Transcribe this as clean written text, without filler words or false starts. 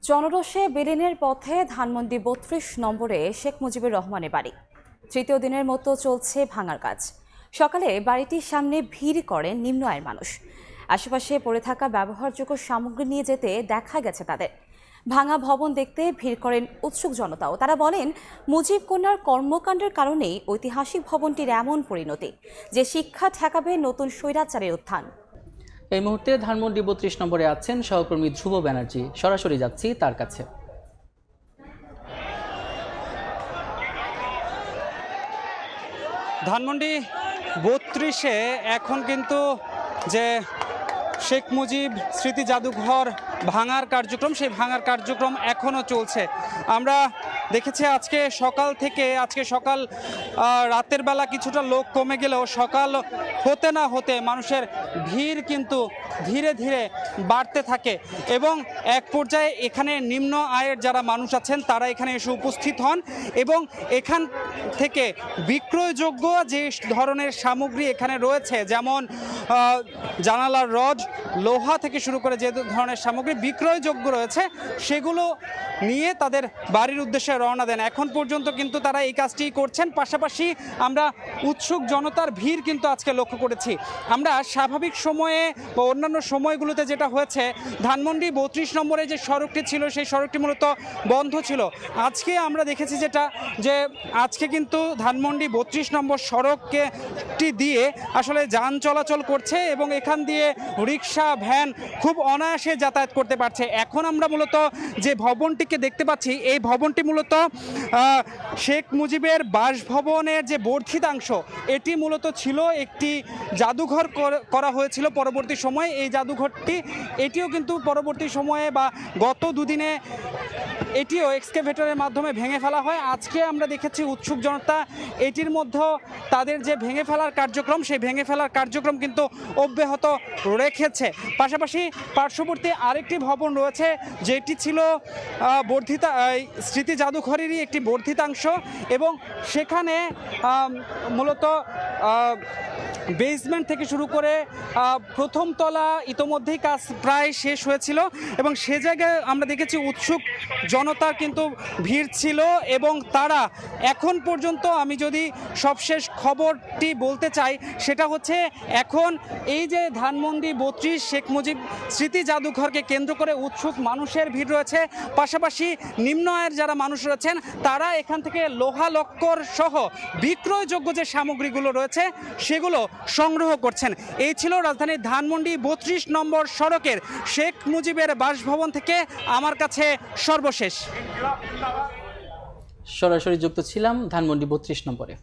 জনরোষে বেরিনের পথে ধানমন্ডি ৩২ নম্বরে শেখ মুজিবুর রহমানের বাড়ি। তৃতীয় দিনের মতো চলছে ভাঙার কাজ। সকালে বাড়িটির সামনে ভিড় করেন নিম্ন আয়ের মানুষ। আশেপাশে পড়ে থাকা ব্যবহারযোগ্য সামগ্রী নিয়ে যেতে দেখা গেছে তাদের। ভাঙা ভবন দেখতে ভিড় করেন উৎসুক জনতাও। তারা বলেন, মুজিব কন্যার কর্মকাণ্ডের কারণেই ঐতিহাসিক ভবনটির এমন পরিণতি, যে শিক্ষা ঠেকাবে নতুন স্বৈরাচারের উত্থান। এই মুহূর্তে ধানমন্ডি ৩২ নম্বরে আছেন সহকর্মী ধ্রুব ব্যানার্জি। সরাসরি যাচ্ছি তার কাছে। ধানমন্ডি ৩২-এ এখন কিন্তু যে শেখ মুজিব স্মৃতি জাদুঘর ভাঙার কার্যক্রম, সেই ভাঙার কার্যক্রম এখনও চলছে। আমরা দেখেছি আজকে সকাল রাতের বেলা কিছুটা লোক কমে গেলেও সকাল হতে না হতে মানুষের ভিড় কিন্তু ধীরে ধীরে বাড়তে থাকে এবং এক পর্যায়ে এখানে নিম্ন আয়ের যারা মানুষ আছেন তারা এখানে এসে উপস্থিত হন এবং এখান থেকে বিক্রয়যোগ্য যে ধরনের সামগ্রী এখানে রয়েছে, যেমন জানালার রড, লোহা থেকে শুরু করে যে ধরনের সামগ্রী বিক্রয়যোগ্য রয়েছে, সেগুলো নিয়ে তাদের বাড়ির উদ্দেশ্যে রওনা দেন। এখন পর্যন্ত কিন্তু তারা এই কাজটি করছেন। পাশাপাশি আমরা উৎসুক জনতার ভিড় কিন্তু আজকে লক্ষ্য করেছি। আমরা স্বাভাবিক সময়ে বা অন্যান্য সময়গুলোতে যেটা হয়েছে, ধানমন্ডি ৩২ নম্বরে যে সড়কটি ছিল সেই সড়কটি মূলত বন্ধ ছিল। আজকে আমরা দেখেছি যে আজকে কিন্তু ধানমন্ডি ৩২ নম্বর সড়কটি দিয়ে আসলে যান চলাচল করছে এবং এখান দিয়ে রিক্সা, ভ্যান খুব অনায়াসে যাতায়াত করতে পারছে। এখন আমরা মূলত যে ভবনটিকে দেখতে পাচ্ছি, এই ভবনটি মূলত শেখ মুজিবের বাসভবনের যে বর্ধিতাংশ, এটি মূলত ছিল একটি জাদুঘর করা হয়েছিল পরবর্তী সময়ে। এই জাদুঘরটি এটিও কিন্তু পরবর্তী সময়ে বা গত দুদিনে এটিও এক্সকেভেটরের মাধ্যমে ভেঙে ফেলা হয়। আজকে আমরা দেখেছি উৎসুক জনতা এটির মধ্যে তাদের যে ভেঙে ফেলার কার্যক্রম, সেই ভেঙে ফেলার কার্যক্রম কিন্তু অব্যাহত রেখেছে। পাশাপাশি পার্শ্ববর্তী আরেকটি ভবন রয়েছে, যেটি ছিল স্মৃতি জাদুঘরেরই একটি বর্ধিতাংশ এবং সেখানে মূলত বেসমেন্ট থেকে শুরু করে প্রথম তলা ইতোমধ্যেই কাজ প্রায় শেষ হয়েছিল এবং সে জায়গায় আমরা দেখেছি উৎসুক জনতার কিন্তু ভিড় ছিল এবং তারা এখন পর্যন্ত, আমি যদি সবশেষ খবরটি বলতে চাই, সেটা হচ্ছে এখন এই যে ধানমন্ডি ৩২ শেখ মুজিব স্মৃতি জাদুঘরকে কেন্দ্র করে উৎসুক মানুষের ভিড় রয়েছে। পাশাপাশি নিম্ন আয়ের যারা মানুষ রয়েছেন তারা এখান থেকে লোহা লক্কর সহ বিক্রয়যোগ্য যে সামগ্রীগুলো রয়েছে সেগুলো সংগ্রহ করছেন। এই ছিল রাজধানীর ধানমন্ডি ৩২ নম্বর সড়কের শেখ মুজিবের বাসভবন থেকে আমার কাছে সর্বশেষ। সরাসরি যুক্ত ছিলাম ধানমন্ডি ৩২ নম্বরে।